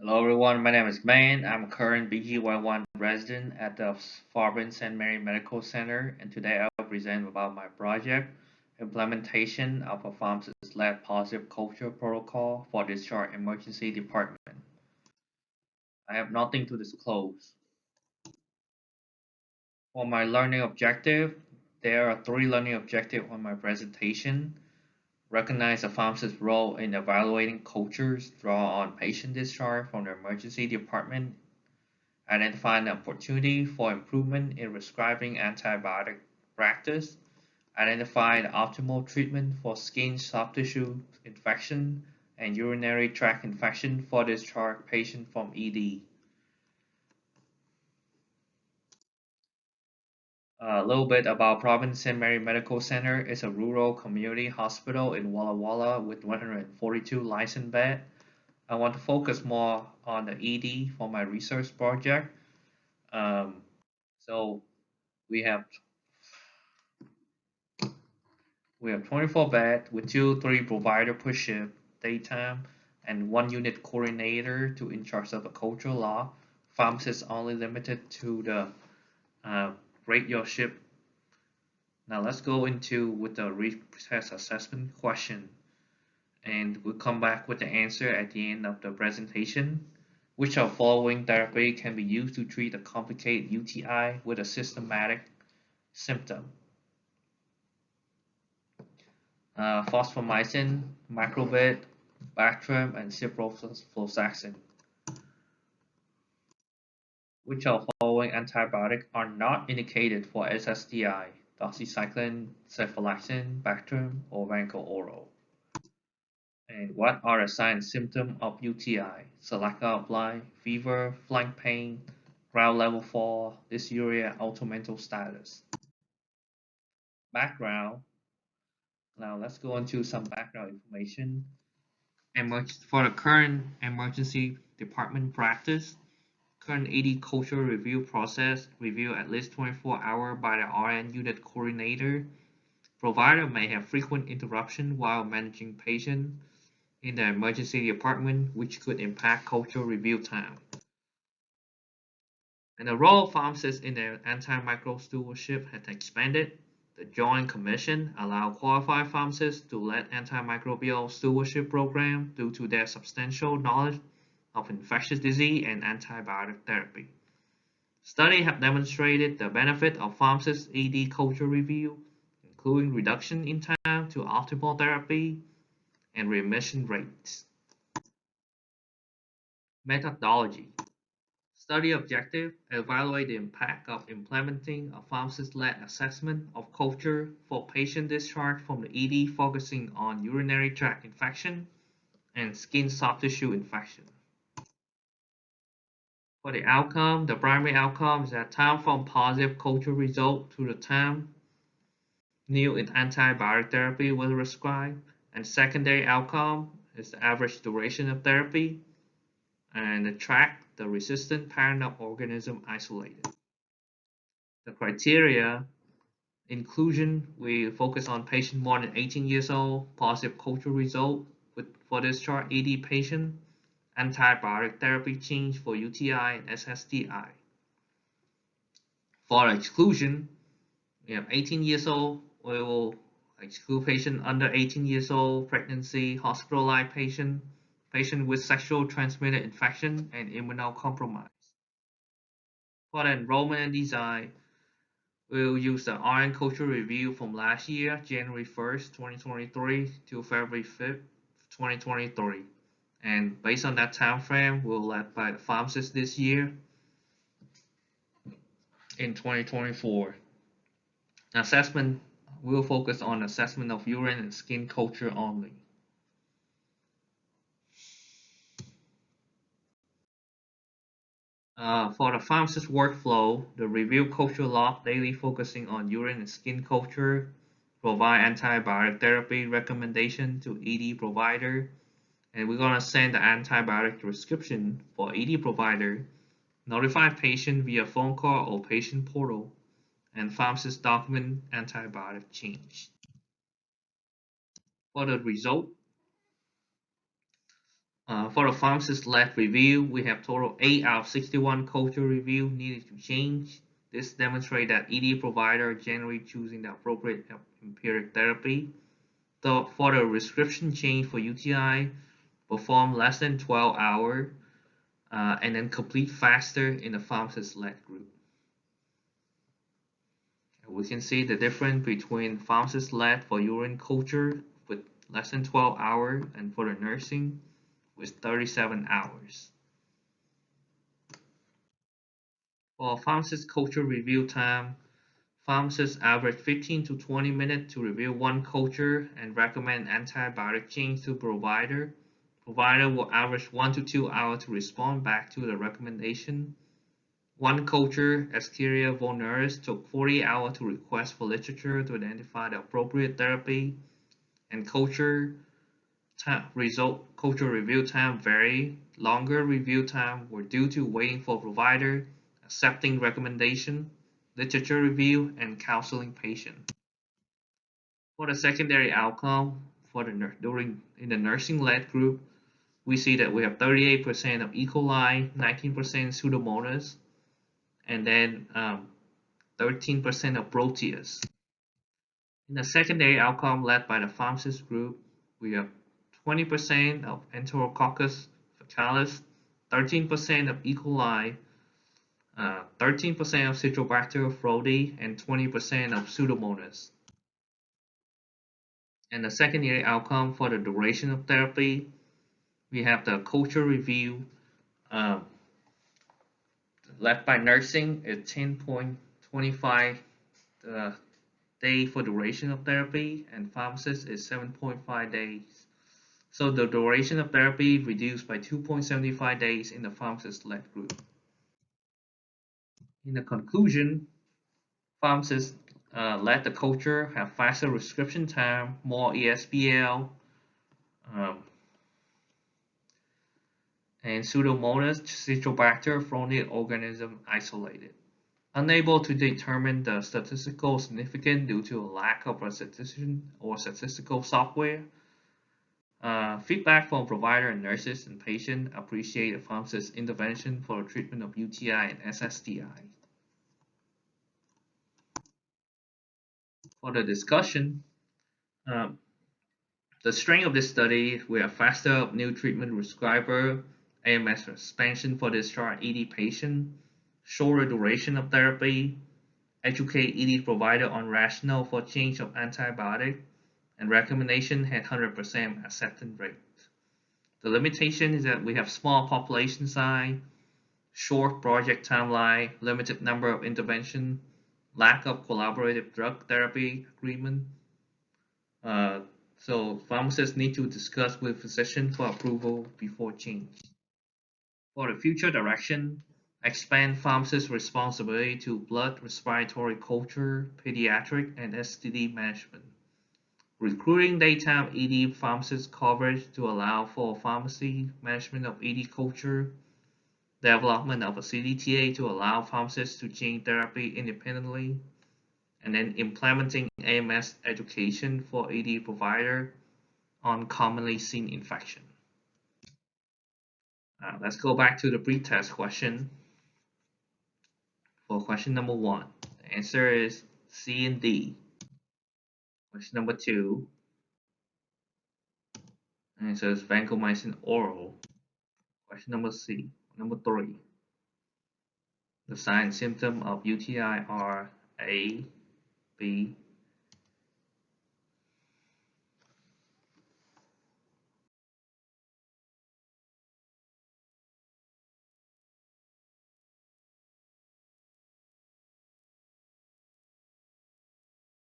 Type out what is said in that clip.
Hello everyone, my name is Man. I'm a current BGY1 resident at the Farben St. Mary Medical Center, and today I'll present about my project, implementation of a pharmacist-led positive culture protocol for discharge emergency department. I have nothing to disclose. For my learning objective, there are three learning objectives on my presentation. Recognize the pharmacist's role in evaluating cultures, draw on patient discharge from the emergency department, identify an opportunity for improvement in prescribing antibiotic practice, identify the optimal treatment for skin soft tissue infection and urinary tract infection for discharged patient from ED. A little bit about Providence St. Mary Medical Center. It's a rural community hospital in Walla Walla with 142 licensed beds. I want to focus more on the ED for my research project. Um, so we have We have 24 beds with 2-3 provider per shift, daytime, and 1 unit coordinator to in charge of the cultural law. Pharmacists only limited to the rate your shift. Now let's go into with the retest assessment question, and we'll come back with the answer at the end of the presentation. Which of following therapy can be used to treat a complicated UTI with a systematic symptom? Fosfomycin, macrobid, Bactrim, and ciprofloxacin. Which of the following antibiotics are not indicated for SSDI? Doxycycline, cephalexin, Bactrim, or Vanco Oral? And what are the signs and symptoms of UTI? Selective apply, fever, flank pain, ground level fall, dysuria, automental status. Background. Now let's go into some background information. For the current emergency department practice, current ED culture review process review at least 24 hours by the RN unit coordinator. Provider may have frequent interruption while managing patient in the emergency department, which could impact culture review time. And the role of pharmacists in the antimicrobial stewardship has expanded. The Joint Commission allowed qualified pharmacists to lead antimicrobial stewardship program due to their substantial knowledge of infectious disease and antibiotic therapy. Studies have demonstrated the benefit of pharmacist ED culture review, including reduction in time to optimal therapy and remission rates. Methodology. Study objective: evaluate the impact of implementing a pharmacist-led assessment of culture for patient discharge from the ED focusing on urinary tract infection and skin soft tissue infection. For the outcome, the primary outcome is that time from positive culture result to the time new antibiotic therapy was prescribed, and secondary outcome is the average duration of therapy, and the track the resistant parent organism isolated. The criteria inclusion, we focus on patient more than 18 years old, positive culture result for discharge ED patient, antibiotic therapy change for UTI and SSDI. For exclusion, we have 18 years old, we will exclude patient under 18 years old, pregnancy, hospitalized patient, patient with sexual transmitted infection, and immunocompromised. For the enrollment and design, we'll use the RN culture review from last year, January 1st, 2023 to February 5th, 2023. And based on that time frame, we'll led by the pharmacist this year in 2024. Assessment, we'll focus on assessment of urine and skin culture only. For the pharmacist workflow, the review culture log daily focusing on urine and skin culture, provide antibiotic therapy recommendation to ED provider, and we're going to send the antibiotic prescription for ED provider, notify patient via phone call or patient portal, and pharmacist document antibiotic change. For the result, For the pharmacist-led review, we have total 8 out of 61 culture review needed to change. This demonstrates that ED provider generally choosing the appropriate empiric therapy. For the prescription change for UTI, perform less than 12 hours and then complete faster in the pharmacist-led group. We can see the difference between pharmacist-led for urine culture with less than 12 hours and for the nursing with 37 hours. For pharmacist culture review time, pharmacists average 15 to 20 minutes to review one culture and recommend antibiotic change to provider. Provider will average 1 to 2 hours to respond back to the recommendation. One culture, Escherichia vulgaris, took 40 hours to request for literature to identify the appropriate therapy, and culture review time vary. Longer review time were due to waiting for provider, accepting recommendation, literature review, and counseling patient. For the secondary outcome for the in the nursing-led group, we see that we have 38% of E. coli, 19% Pseudomonas, and then 13% of Proteus. In the secondary outcome led by the pharmacist group, we have 20% of Enterococcus faecalis, 13% of E. coli, 13% of Citrobacter froди, and 20% of Pseudomonas. And the secondary outcome for the duration of therapy, we have the culture review led by nursing is 10.25 day for duration of therapy, and pharmacist is 7.5 days. So the duration of therapy reduced by 2.75 days in the pharmacist-led group. In the conclusion, pharmacists led the culture have faster prescription time, more ESBL, and Pseudomonas Citrobacter frondi organism isolated. Unable to determine the statistical significance due to a lack of a statistician or statistical software. Feedback from provider and nurses and patients appreciate the pharmacist's intervention for the treatment of UTI and SSTI. For the discussion, the strength of this study, we have faster new treatment prescriber, AMS expansion for discharge ED patient, shorter duration of therapy, educate ED provider on rationale for change of antibiotic, and recommendation had 100% acceptance rate. The limitation is that we have small population size, short project timeline, limited number of intervention, lack of collaborative drug therapy agreement. So pharmacists need to discuss with physician for approval before change. For the future direction, expand pharmacist responsibility to blood, respiratory culture, pediatric, and STD management. Recruiting daytime ED pharmacist coverage to allow for pharmacy management of ED culture. Development of a CDTA to allow pharmacists to change therapy independently. And then implementing AMS education for ED provider on commonly seen infection. Let's go back to the pre-test question. For question number 1, the answer is C and D. Question number 2, the answer is vancomycin oral. Question number 3, the sign and symptom of UTI are A, B,